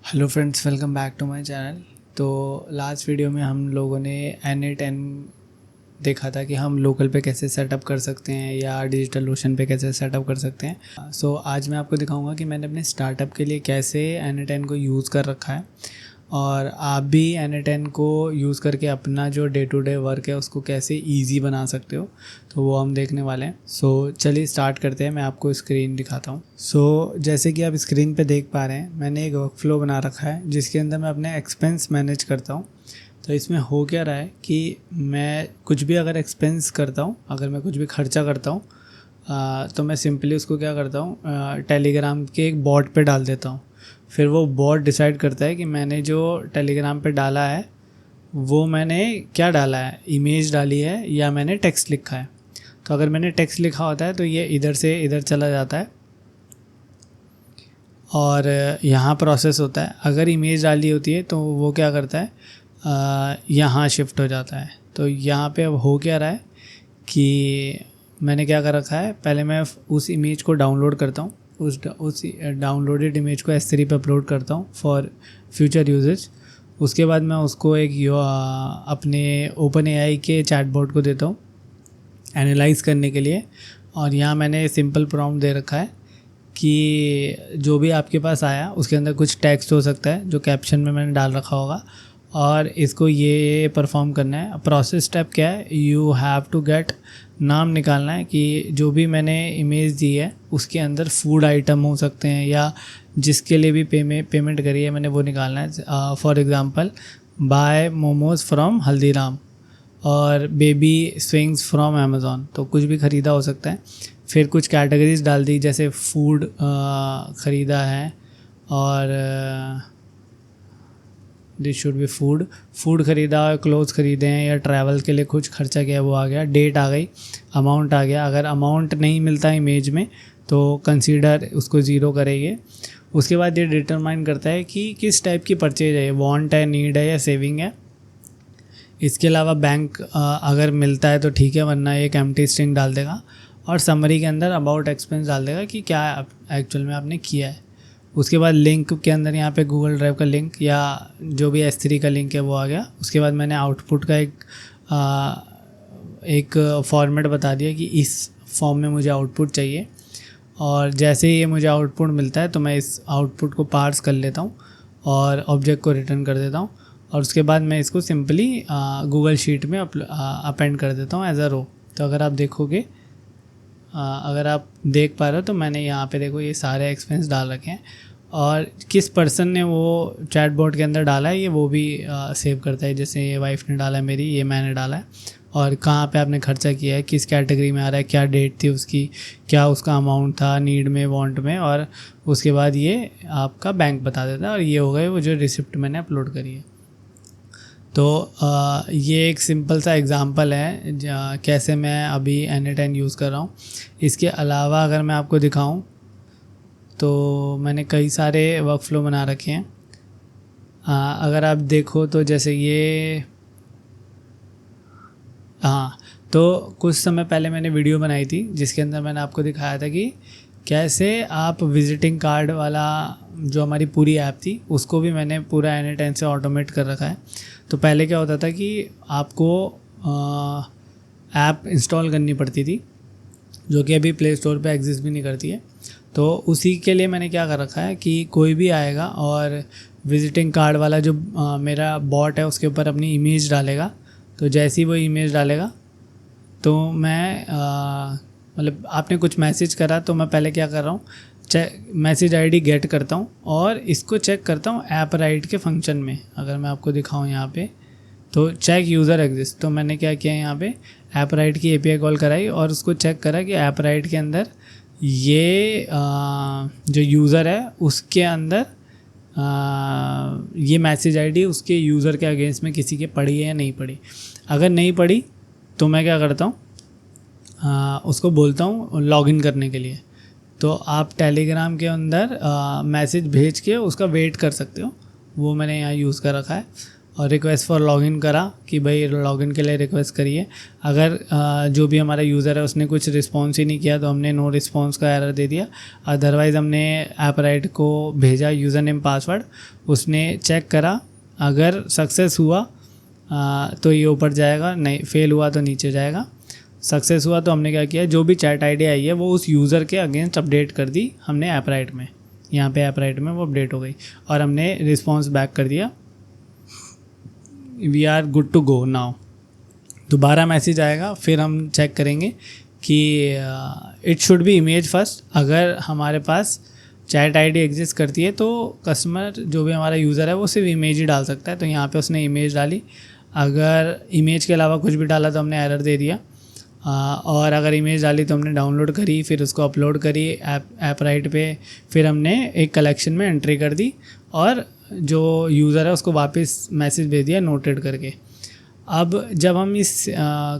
Hello friends, welcome back to my channel. तो last video में हम लोगों ने NA10 देखा था कि हम लोकल पे कैसे सेटअप कर सकते हैं या डिजिटल ओशन पे कैसे सेटअप कर सकते हैं। सो आज मैं आपको दिखाऊंगा कि मैंने अपने स्टार्टअप के लिए कैसे NA10 को यूज़ कर रखा है और आप भी NA10 को यूज़ करके अपना जो डे टू डे वर्क है उसको कैसे ईजी बना सकते हो, तो वो हम देखने वाले हैं। सो चलिए स्टार्ट करते हैं। मैं आपको स्क्रीन दिखाता हूँ। सो जैसे कि आप स्क्रीन पे देख पा रहे हैं, मैंने एक वर्क फ्लो बना रखा है जिसके अंदर मैं अपने एक्सपेंस मैनेज करता हूँ। तो इसमें हो क्या रहा है कि मैं कुछ भी अगर एक्सपेंस करता हूँ, अगर मैं कुछ भी खर्चा करता हूँ तो मैं सिंपली उसको क्या करता हूँ, टेलीग्राम के एक बॉट पे डाल देता हूँ। फिर वो बॉट डिसाइड करता है कि मैंने जो टेलीग्राम पे डाला है वो मैंने क्या डाला है, इमेज डाली है या मैंने टेक्स्ट लिखा है। तो अगर मैंने टेक्स्ट लिखा होता है तो ये इधर से इधर चला जाता है और यहाँ प्रोसेस होता है। अगर इमेज डाली होती है तो वो क्या करता है, यहाँ शिफ्ट हो जाता है। तो यहाँ पे अब हो क्या रहा है कि मैंने क्या कर रखा है, पहले मैं उस इमेज को डाउनलोड करता हूँ, उस डाउनलोडेड इमेज को S3 पे अपलोड करता हूँ फॉर फ्यूचर यूजेज। उसके बाद मैं उसको एक अपने OpenAI के चैटबॉट को देता हूँ एनालाइज करने के लिए। और यहाँ मैंने सिंपल प्रॉम्प्ट दे रखा है कि जो भी आपके पास आया उसके अंदर कुछ टेक्स्ट हो सकता है जो कैप्शन में मैंने डाल रखा होगा और इसको ये परफॉर्म करना है। प्रोसेस स्टेप क्या है, यू हैव टू गेट, नाम निकालना है कि जो भी मैंने इमेज दी है उसके अंदर फूड आइटम हो सकते हैं या जिसके लिए भी पेमेंट करी है मैंने वो निकालना है। For example, buy momos from Haldiram और बेबी स्विंग्स फ्रॉम अमेज़ॉन, तो कुछ भी ख़रीदा हो सकता है। फिर कुछ कैटेगरीज डाल दी, जैसे फूड ख़रीदा है और दिस शुड बी फूड ख़रीदा, क्लोथ्स ख़रीदे हैं या ट्रैवल के लिए कुछ खर्चा किया वो आ गया, डेट आ गई, अमाउंट आ गया। अगर अमाउंट नहीं मिलता इमेज में तो कंसीडर उसको ज़ीरो करेंगे। उसके बाद ये डिटरमाइन करता है कि किस टाइप की परचेज है, वांट है, नीड है या सेविंग है। इसके अलावा बैंक अगर मिलता है तो ठीक है, वरना एक एम्प्टी स्ट्रिंग डाल देगा और समरी के अंदर अबाउट एक्सपेंस डाल देगा कि क्या एक्चुअल में आपने किया है। उसके बाद लिंक के अंदर यहाँ पे गूगल ड्राइव का लिंक या जो भी S3 का लिंक है वो आ गया। उसके बाद मैंने आउटपुट का एक फॉर्मेट बता दिया कि इस फॉर्म में मुझे आउटपुट चाहिए और जैसे ही ये मुझे आउटपुट मिलता है तो मैं इस आउटपुट को पार्स कर लेता हूँ और ऑब्जेक्ट को रिटर्न कर देता हूँ। और उसके बाद मैं इसको सिंपली गूगल शीट में अपेंड कर देता हूँ एज अ रो। तो अगर आप देखोगे, अगर आप देख पा रहे हो तो मैंने यहाँ पे देखो ये सारे एक्सपेंस डाल रखे हैं और किस पर्सन ने वो चैटबॉट के अंदर डाला है ये वो भी सेव करता है। जैसे ये वाइफ ने डाला है मेरी, ये मैंने डाला है और कहाँ पे आपने खर्चा किया है, किस कैटेगरी में आ रहा है, क्या डेट थी उसकी, क्या उसका अमाउंट था, नीड में, वांट में, और उसके बाद ये आपका बैंक बता देता है। और ये हो गए वो जो रिसिप्ट मैंने अपलोड करी है। तो ये एक सिंपल सा एग्ज़ाम्पल है कैसे मैं अभी NA10 यूज़ कर रहा हूँ। इसके अलावा अगर मैं आपको दिखाऊं तो मैंने कई सारे वर्क फ्लो बना रखे हैं। अगर आप देखो तो जैसे ये, हाँ, तो कुछ समय पहले मैंने वीडियो बनाई थी जिसके अंदर मैंने आपको दिखाया था कि कैसे आप विजिटिंग कार्ड वाला जो हमारी पूरी ऐप थी उसको भी मैंने पूरा NA10 से ऑटोमेट कर रखा है। तो पहले क्या होता था कि आपको ऐप इंस्टॉल करनी पड़ती थी जो कि अभी प्ले स्टोर पे एग्जिस्ट भी नहीं करती है। तो उसी के लिए मैंने क्या कर रखा है कि कोई भी आएगा और विजिटिंग कार्ड वाला जो मेरा बॉट है उसके ऊपर अपनी इमेज डालेगा। तो जैसे ही वो इमेज डालेगा तो मैं मतलब आपने कुछ मैसेज करा तो मैं पहले क्या कर रहा हूँ, मैसेज ID गेट करता हूँ और इसको चेक करता हूँ ऐप राइट के फंक्शन में। अगर मैं आपको दिखाऊँ यहाँ पे तो चेक यूज़र एग्जिस्ट, तो मैंने क्या किया यहाँ पे ऐप राइट की API कॉल कराई और उसको चेक करा कि ऐप राइट के अंदर ये जो यूज़र है उसके अंदर ये मैसेज ID उसके यूज़र के अगेंस्ट में किसी के पड़ी है या नहीं पड़ी। अगर नहीं पड़ी तो मैं क्या करता हूँ, उसको बोलता हूँ लॉगिन करने के लिए। तो आप टेलीग्राम के अंदर मैसेज भेज के उसका वेट कर सकते हो, वो मैंने यहाँ यूज़ कर रखा है। और रिक्वेस्ट फॉर लॉगिन करा कि भाई लॉगिन के लिए रिक्वेस्ट करिए। अगर जो भी हमारा यूज़र है उसने कुछ रिस्पॉन्स ही नहीं किया तो हमने नो रिस्पॉन्स का एरर दे दिया। अदरवाइज़ हमने ऐप राइट को भेजा यूज़र नेम पासवर्ड, उसने चेक करा, अगर सक्सेस हुआ तो ये ऊपर जाएगा, नहीं फेल हुआ तो नीचे जाएगा। सक्सेस हुआ तो हमने क्या किया, जो भी चैट आईडी आई है वो उस यूज़र के अगेंस्ट अपडेट कर दी हमने ऐप राइट में। यहाँ पे ऐप राइट में वो अपडेट हो गई और हमने रिस्पॉन्स बैक कर दिया, we are good to go now. दोबारा मैसेज आएगा, फिर हम चेक करेंगे कि it should be image first. अगर हमारे पास चैट आईडी एग्जिस्ट करती है तो कस्टमर जो भी हमारा यूज़र है वो सिर्फ इमेज ही डाल सकता है। तो यहाँ पे उसने इमेज डाली, अगर इमेज के अलावा कुछ भी डाला तो हमने एरर दे दिया। और अगर इमेज डाली तो हमने डाउनलोड करी, फिर उसको अपलोड करी ऐप राइट पे, फिर हमने एक कलेक्शन में एंट्री कर दी और जो यूज़र है उसको वापस मैसेज भेज दिया नोटेड करके। अब जब हम इस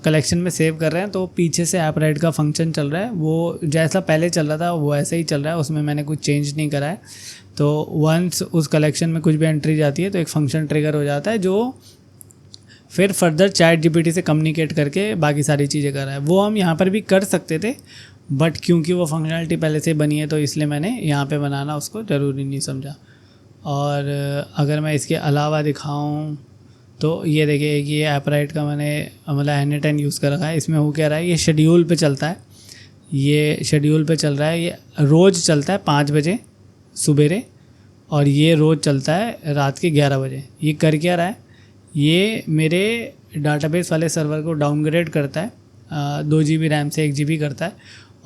कलेक्शन में सेव कर रहे हैं तो पीछे से ऐप राइट का फंक्शन चल रहा है, वो जैसा पहले चल रहा था वो ऐसे ही चल रहा है, उसमें मैंने कुछ चेंज नहीं करा है। तो वंस उस कलेक्शन में कुछ भी एंट्री जाती है तो एक फंक्शन ट्रिगर हो जाता है जो फिर फर्दर चैट जीपीटी से कम्युनिकेट करके बाकी सारी चीज़ें कर रहा है। वो हम यहाँ पर भी कर सकते थे बट क्योंकि वो फंक्शनलिटी पहले से बनी है तो इसलिए मैंने यहाँ पे बनाना उसको ज़रूरी नहीं समझा। और अगर मैं इसके अलावा दिखाऊँ तो ये देखिए कि ये ऐप राइट का मैंने मतलब N10 यूज़ कर रखा है। इसमें हो क्या रहा है, ये शेड्यूल पे चलता है, ये शेड्यूल पे चल रहा है, ये रोज़ चलता है 5 बजे सुबेरे और ये रोज़ चलता है रात के 11 बजे। ये कर क्या रहा है, ये मेरे डाटाबेस वाले सर्वर को डाउनग्रेड करता है, 2 GB रैम से 1 GB करता है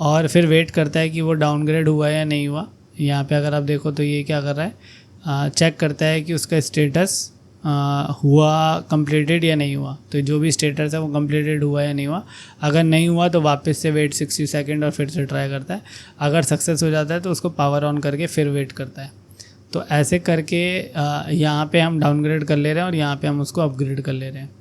और फिर वेट करता है कि वो डाउनग्रेड हुआ या नहीं हुआ। यहाँ पे अगर आप देखो तो ये क्या कर रहा है, चेक करता है कि उसका स्टेटस हुआ कंप्लीटेड या नहीं हुआ। तो जो भी स्टेटस है वो कंप्लीटेड हुआ या नहीं हुआ। अगर नहीं हुआ तो वापस से वेट 60 सेकंड और फिर से ट्राई करता है। अगर सक्सेस हो जाता है तो उसको पावर ऑन करके फिर वेट करता है। तो ऐसे करके यहाँ पे हम डाउनग्रेड कर ले रहे हैं और यहाँ पे हम उसको अपग्रेड कर ले रहे हैं।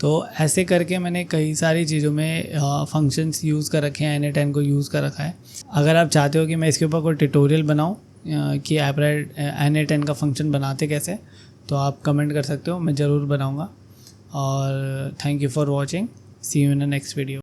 तो ऐसे करके मैंने कई सारी चीज़ों में फंक्शंस यूज़ कर रखे हैं, N10 को यूज़ कर रखा है। अगर आप चाहते हो कि मैं इसके ऊपर कोई ट्यूटोरियल बनाऊँ कि ऐप राइट N10 का फंक्शन बनाते कैसे, तो आप कमेंट कर सकते हो, मैं ज़रूर बनाऊँगा। और thank you for watching, see you in the next video.